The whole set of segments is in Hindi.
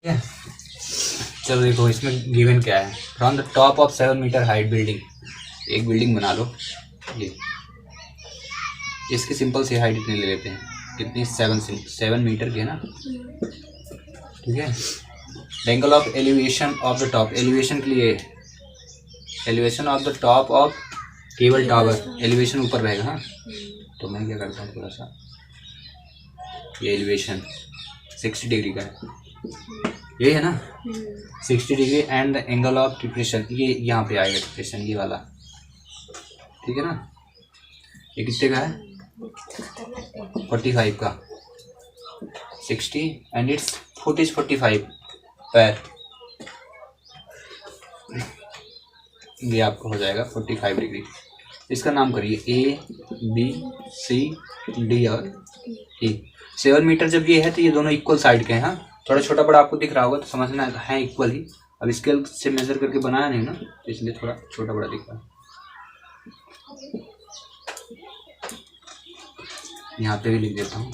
है। चलो देखो इसमें गिवन क्या है। From the top of 7 metre height building, एक बिल्डिंग बना लो, ये इसकी सिंपल सी हाइट इतनी ले लेते हैं, कितनी 7 मीटर की है ना, ठीक है। The angle of elevation of the top, elevation के लिए elevation of the top of cable tower, elevation ऊपर रहेगा। हाँ, तो मैं क्या करता हूँ थोड़ा सा, ये एलिवेशन 60 डिग्री का है, ये है ना 60 degree, and the angle of depression, ये यहाँ पे आएगा डिप्रेशन, ये वाला, ठीक है ना। ये कितने का है 45 का, 60 एंड इट्स फुट इज 45 पैर, ये आपको हो जाएगा 45 डिग्री। इसका नाम करिए ए बी सी डी और ई। 7 मीटर जब ये है तो ये दोनों इक्वल साइड के हैं। हाँ, थोड़ा छोटा बड़ा आपको दिख रहा होगा तो समझना है इक्वल ही। अब स्केल से मेजर करके बनाया नहीं ना, तो इसलिए थोड़ा छोटा बड़ा दिख रहा है। यहाँ पे भी लिख देता हूँ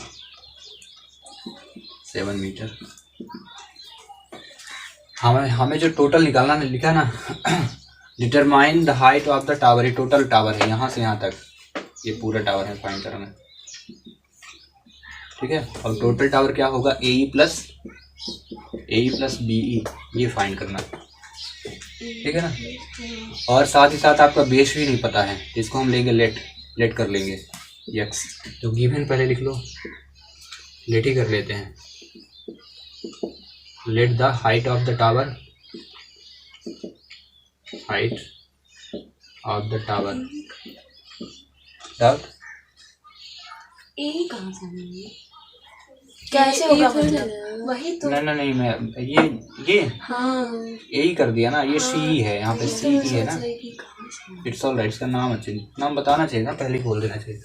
7 मीटर। हमें जो टोटल निकालना लिखा ना determine the height of the tower, ये टोटल टावर है यहाँ से यहाँ तक, ये पूरा टावर है फाइंड करना, ठीक है। और टोटल टावर क्या होगा ए प्लस बी ई, ये फाइंड करना, ठीक है ना। और साथ ही साथ आपका बेस भी नहीं पता है, इसको हम लेंगे लेट कर लेंगे यक्स। तो गिवन पहले लिख लो, लेट ही कर लेते हैं। Late the height of the tower, height of the tower dot A कहाँ से आएंगे? कैसे होगा वही तो नहीं मैं ये हाँ यही कर दिया ना, ये सी ही है, यहाँ पे सी ही है ना। इट्स ऑल राइट, इसका नाम नाम बताना चाहिए ना, पहले ही बोल देना चाहिए।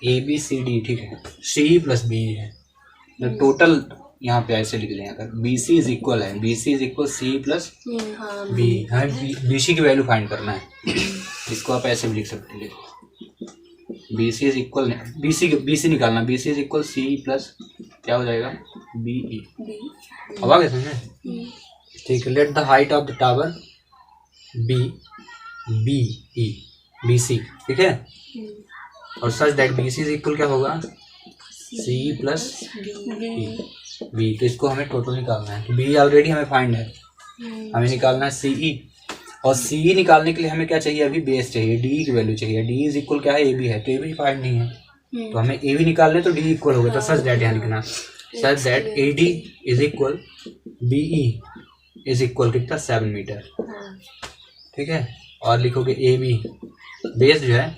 ए बी सी डी, ठीक है, सी प्लस बी है। तो टोटल यहाँ पे ऐसे लिख लें, अगर बी सी इज इक्वल है, B C is equal C plus B, हमें बी सी की वैल्यू फाइंड करना है। इसको आप ऐसे भी लिख सकते हैं, B C is equal, B C निकालना, B C is equal C plus क्या हो जाएगा बी ई। अब आ गए समझे, ठीक है। Let the height of the tower B E B C, ठीक है। और such that B C is equal क्या होगा सी प्लस बी। तो इसको हमें टोटल निकालना है, तो बी ऑलरेडी हमें फाइंड है, हमें निकालना है सी ई। और सी ई निकालने के लिए हमें क्या चाहिए, अभी बेस चाहिए, डी की वैल्यू चाहिए। डी इज इक्वल क्या है ए बी है, तो ए बी फाइंड नहीं है, तो हमें ए बी निकालने, तो डी इक्वल होगा। तो सच दैट यहाँ लिखना, such that A D is equal B E is equal कितना 7 मीटर, ठीक है। और लिखोगे ए बी, बेस जो है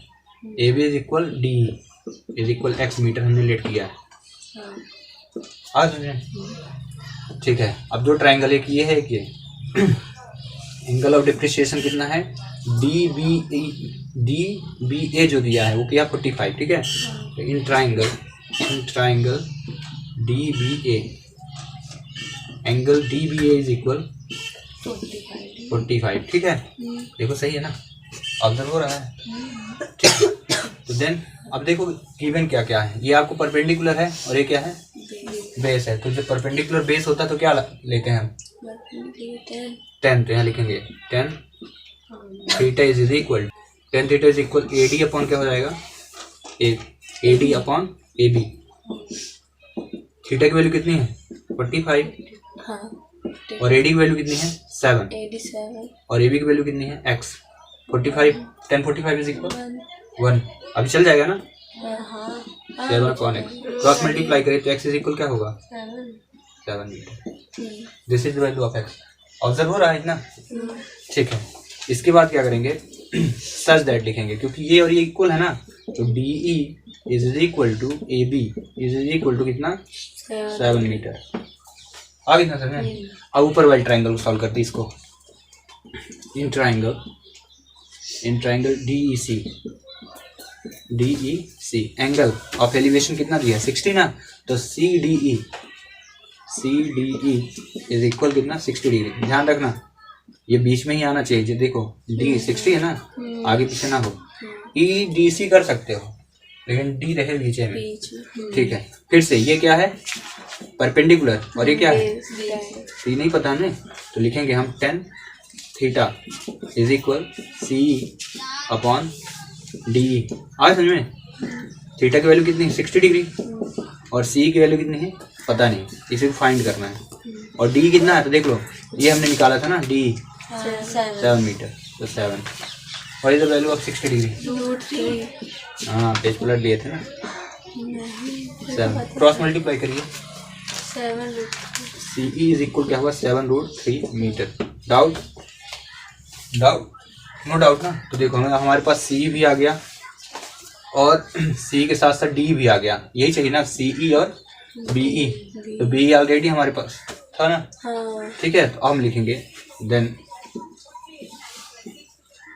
A B is equal D is equal X metre, हमने लेट किया है। आ समझे, ठीक है। अब दो ट्राइंगल, एक ये है, एक ये। एंगल ऑफ डिप्रिसिएशन कितना है डी बी ए जो दिया है वो किया 45, ठीक है। तो in triangle D B A, angle D B A is equal 45, ठीक है। देखो सही है ना, ऑब्जर्व हो रहा है, ठीक है। तो देन अब देखो गिवन क्या क्या है, ये आपको परपेंडिकुलर है और ये क्या है बेस है। तो जब परपेंडिकुलर बेस होता है तो क्या लेते हैं हम 10, तो यहाँ लिखेंगे 10 theta is equal 10 theta is equal A D upon क्या हो जाएगा A D upon A B. Theta की वैल्यू कितनी है 45, और ए डी की वैल्यू कितनी है 7, और ए बी की वैल्यू कितनी है x। 45 10 45 इज इक्वल 1, अभी चल जाएगा ना 7 अपॉन x, क्रॉस मल्टीप्लाई करें तो x इज इक्वल क्या होगा 7 metre. This is the value of x। Observe हो रहा है इतना, ठीक है। इसके बाद क्या करेंगे सच दैट लिखेंगे, क्योंकि ये और ये इक्वल है ना, तो D E is equal to A B is equal to कितना 7 मीटर। आ कितना समझे। अब ऊपर वाले ट्राइंगल को सॉल्व करते इसको। In triangle D E C angle of elevation कितना दिया 60 ना, तो C D E is equal कितना 60 डिग्री। ध्यान रखना ये बीच में ही आना चाहिए, जो देखो डी 60 है ना, आगे पीछे ना हो। ई डी सी कर सकते हो लेकिन डी रहे बीच में, ठीक है। फिर से ये क्या है परपेंडिकुलर, और ये क्या है, बेस। सी नहीं पता हमें, तो लिखेंगे हम tan theta is equal C upon D. आज समझ में, थीटा की वैल्यू कितनी है 60 डिग्री, और सी की वैल्यू कितनी है पता नहीं, इसे फाइंड करना है। और डी कितना है तो देख लो, ये हमने निकाला था ना डी 7 मीटर, तो 7 और इधर वैल्यू ऑफ 60 डिग्री। हाँ पेज पलट लिए थे ना, 7 क्रॉस मल्टीप्लाई करिए, सी ई इज इक्वल क्या हुआ 7√3 metre. Doubt doubt no doubt ना। तो देखो हमारे पास सी भी आ गया और सी के साथ साथ डी भी आ गया, यही चाहिए ना, सी ई और बी ई, तो बी ऑलरेडी हमारे पास था ना। हाँ। ठीक है, तो हम लिखेंगे then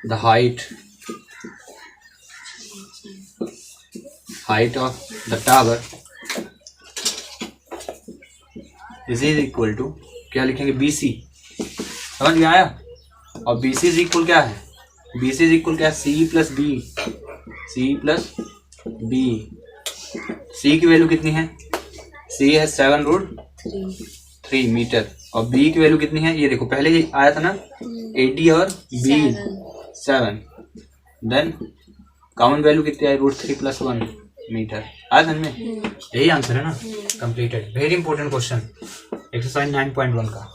the height of the tower is equal to, क्या लिखेंगे बी सी, समझ में आया। और बी सी इज इक्वल क्या है, बी सी इज इक्वल क्या है C plus B, C plus B. C की वैल्यू कितनी है, सी है 7√3 मीटर, और बी की वैल्यू कितनी है, ये देखो पहले ही आया था ना 80 और बी 7, देन कॉमन वैल्यू कितनी है √3 + 1 मीटर। आया समझ में, यही आंसर है ना, completed. Very important question, exercise 9.1 का।